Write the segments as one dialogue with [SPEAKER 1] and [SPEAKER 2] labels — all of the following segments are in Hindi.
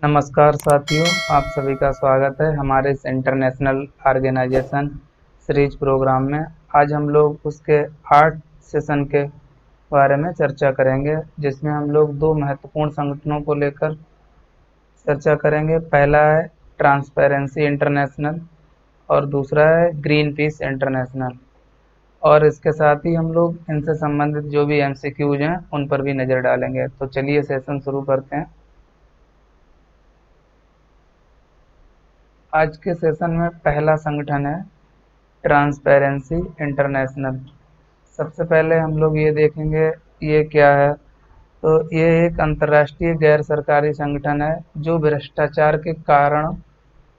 [SPEAKER 1] नमस्कार साथियों, आप सभी का स्वागत है हमारे इस इंटरनेशनल ऑर्गेनाइजेशन सीरीज प्रोग्राम में। आज हम लोग उसके 8 सेशन के बारे में चर्चा करेंगे, जिसमें हम लोग दो महत्वपूर्ण संगठनों को लेकर चर्चा करेंगे। पहला है ट्रांसपेरेंसी इंटरनेशनल और दूसरा है ग्रीन पीस इंटरनेशनल। और इसके साथ ही हम लोग इनसे संबंधित जो भी एमसीक्यूज हैं उन पर भी नज़र डालेंगे। तो चलिए सेशन शुरू करते हैं। आज के सेशन में पहला संगठन है ट्रांसपेरेंसी इंटरनेशनल। सबसे पहले हम लोग ये देखेंगे ये क्या है। तो ये एक अंतर्राष्ट्रीय गैर सरकारी संगठन है जो भ्रष्टाचार के कारण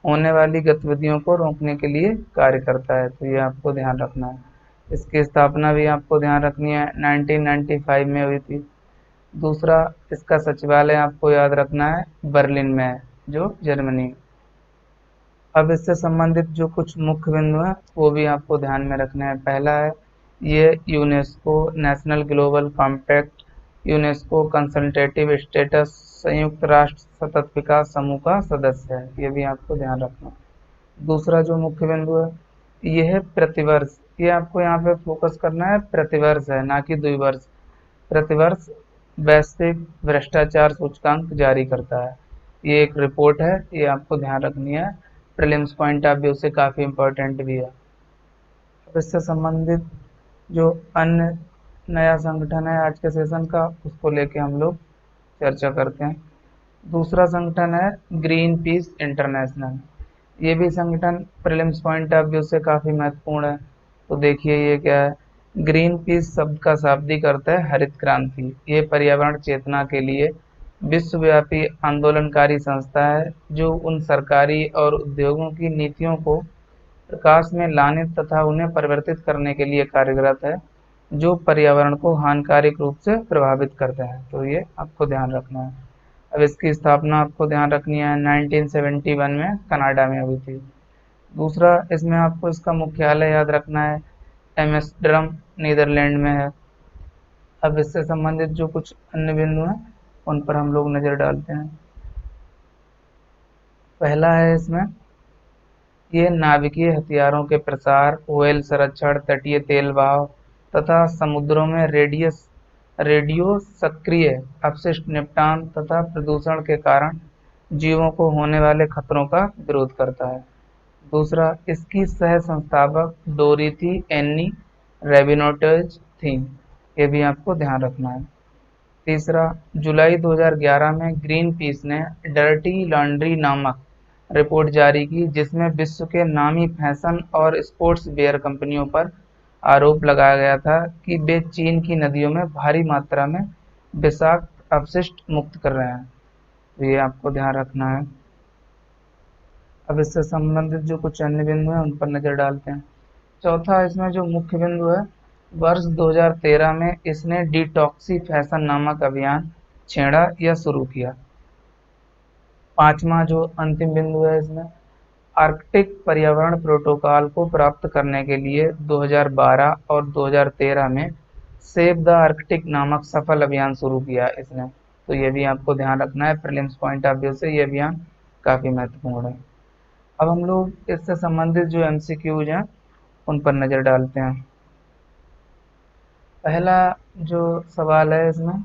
[SPEAKER 1] होने वाली गतिविधियों को रोकने के लिए कार्य करता है। तो ये आपको ध्यान रखना है। इसकी स्थापना भी आपको ध्यान रखनी है, 1995 में हुई थी। दूसरा, इसका सचिवालय आपको याद रखना है बर्लिन में है, जो जर्मनी। अब इससे संबंधित जो कुछ मुख्य बिंदु हैं वो भी आपको ध्यान में रखना है। पहला है ये UNESCO national global compact, UNESCO consultative status, संयुक्त राष्ट्र सतत विकास समूह का सदस्य है। ये भी आपको ध्यान रखना है। दूसरा जो मुख्य बिंदु है ये है प्रतिवर्ष। ये आपको यहाँ पे फोकस करना है, प्रतिवर्ष है ना कि द्विवर्ष। प्रतिवर्ष वैश्विक भ्रष्टाचार सूचकांक जारी करता है। ये एक रिपोर्ट है, ये आपको ध्यान रखनी है। प्रीलिम्स पॉइंट ऑफ व्यू से काफ़ी इम्पोर्टेंट भी है। अब इससे संबंधित जो अन्य नया संगठन है आज के सेशन का, उसको लेके हम लोग चर्चा करते हैं। दूसरा संगठन है ग्रीन पीस इंटरनेशनल। ये भी संगठन प्रीलिम्स पॉइंट ऑफ व्यू से काफ़ी महत्वपूर्ण है। तो देखिए ये क्या है। ग्रीन पीस शब्द का शाब्दिक अर्थ है हरित क्रांति। ये पर्यावरण चेतना के लिए विश्वव्यापी आंदोलनकारी संस्था है जो उन सरकारी और उद्योगों की नीतियों को प्रकाश में लाने तथा उन्हें परिवर्तित करने के लिए कार्यरत है जो पर्यावरण को हानिकारक रूप से प्रभावित करते हैं। तो ये आपको ध्यान रखना है। अब इसकी स्थापना आपको ध्यान रखनी है, 1971 में कनाडा में हुई थी। दूसरा, इसमें आपको इसका मुख्यालय याद रखना है, एम्स्टर्डम नीदरलैंड में है। अब इससे संबंधित जो कुछ अन्य बिंदु हैं उन पर हम लोग नज़र डालते हैं। पहला है इसमें ये नाभिकीय हथियारों के प्रसार, व्हेल संरक्षण, तटीय तेल बहाव तथा समुद्रों में रेडियो सक्रिय अपशिष्ट निपटान तथा प्रदूषण के कारण जीवों को होने वाले खतरों का विरोध करता है। दूसरा, इसकी सह संस्थापक डोरिथी एन्नी रेबिनोटेज थी। ये भी आपको ध्यान रखना है। तीसरा, जुलाई 2011 में ग्रीन पीस ने डर्टी लॉन्ड्री नामक रिपोर्ट जारी की जिसमें विश्व के नामी फैशन और स्पोर्ट्स वेयर कंपनियों पर आरोप लगाया गया था कि वे चीन की नदियों में भारी मात्रा में विषाक्त अपशिष्ट मुक्त कर रहे हैं। तो ये आपको ध्यान रखना है। अब इससे संबंधित जो कुछ अन्य बिंदु हैं उन पर नज़र डालते हैं। चौथा, इसमें जो मुख्य बिंदु है, वर्ष 2013 में इसने डिटॉक्सिफिकेशन नामक अभियान छेड़ा या शुरू किया। पांचवा जो अंतिम बिंदु है इसमें, आर्कटिक पर्यावरण प्रोटोकॉल को प्राप्त करने के लिए 2012 और 2013 में सेव द आर्कटिक नामक सफल अभियान शुरू किया इसने। तो ये भी आपको ध्यान रखना है, प्रीलिम्स पॉइंट ऑफ व्यू से ये अभियान काफ़ी महत्वपूर्ण है। अब हम लोग इससे संबंधित जो एमसीक्यूज हैं उन पर नज़र डालते हैं। पहला जो सवाल है इसमें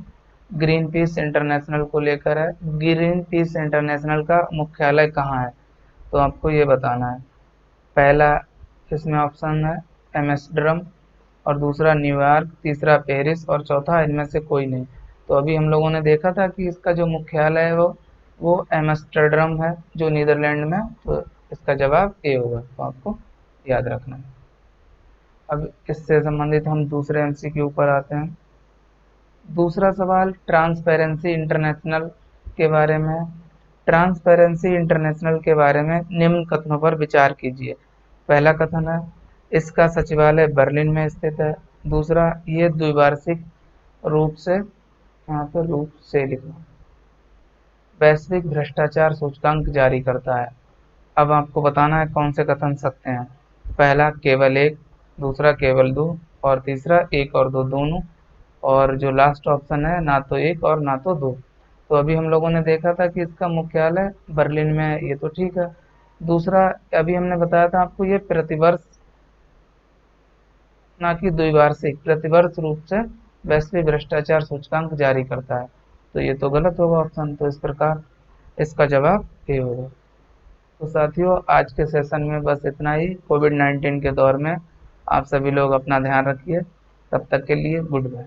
[SPEAKER 1] ग्रीन पीस इंटरनेशनल को लेकर है। ग्रीन पीस इंटरनेशनल का मुख्यालय कहाँ है, तो आपको ये बताना है। पहला इसमें ऑप्शन है एम्स्टर्डम, और दूसरा न्यूयॉर्क, तीसरा पेरिस और चौथा इनमें से कोई नहीं। तो अभी हम लोगों ने देखा था कि इसका जो मुख्यालय है वो एम्स्टर्डम है जो नीदरलैंड में। तो इसका जवाब ए होगा, तो आपको याद रखना है। अब इससे संबंधित हम दूसरे एमसीक्यू पर आते हैं। दूसरा सवाल ट्रांसपेरेंसी इंटरनेशनल के बारे में। ट्रांसपेरेंसी इंटरनेशनल के बारे में निम्न कथनों पर विचार कीजिए। पहला कथन है इसका सचिवालय बर्लिन में स्थित है। दूसरा, ये द्विवार्षिक रूप से, यहाँ पर रूप से लिखना, वैश्विक भ्रष्टाचार सूचकांक जारी करता है। अब आपको बताना है कौन से कथन सत्य हैं। पहला केवल एक, दूसरा केवल दो, और तीसरा एक और दो दोनों, और जो लास्ट ऑप्शन है ना तो एक और ना तो दो। तो अभी हम लोगों ने देखा था कि इसका मुख्यालय बर्लिन में है, ये तो ठीक है। दूसरा, अभी हमने बताया था आपको, ये प्रतिवर्ष ना कि द्विवार्षिक, प्रतिवर्ष रूप से वैश्विक भ्रष्टाचार सूचकांक जारी करता है। तो ये तो गलत होगा ऑप्शन, तो इस प्रकार इसका जवाब ए होगा। तो साथियों, आज के सेशन में बस इतना ही। कोविड 19 के दौर में आप सभी लोग अपना ध्यान रखिए। तब तक के लिए गुड बाय।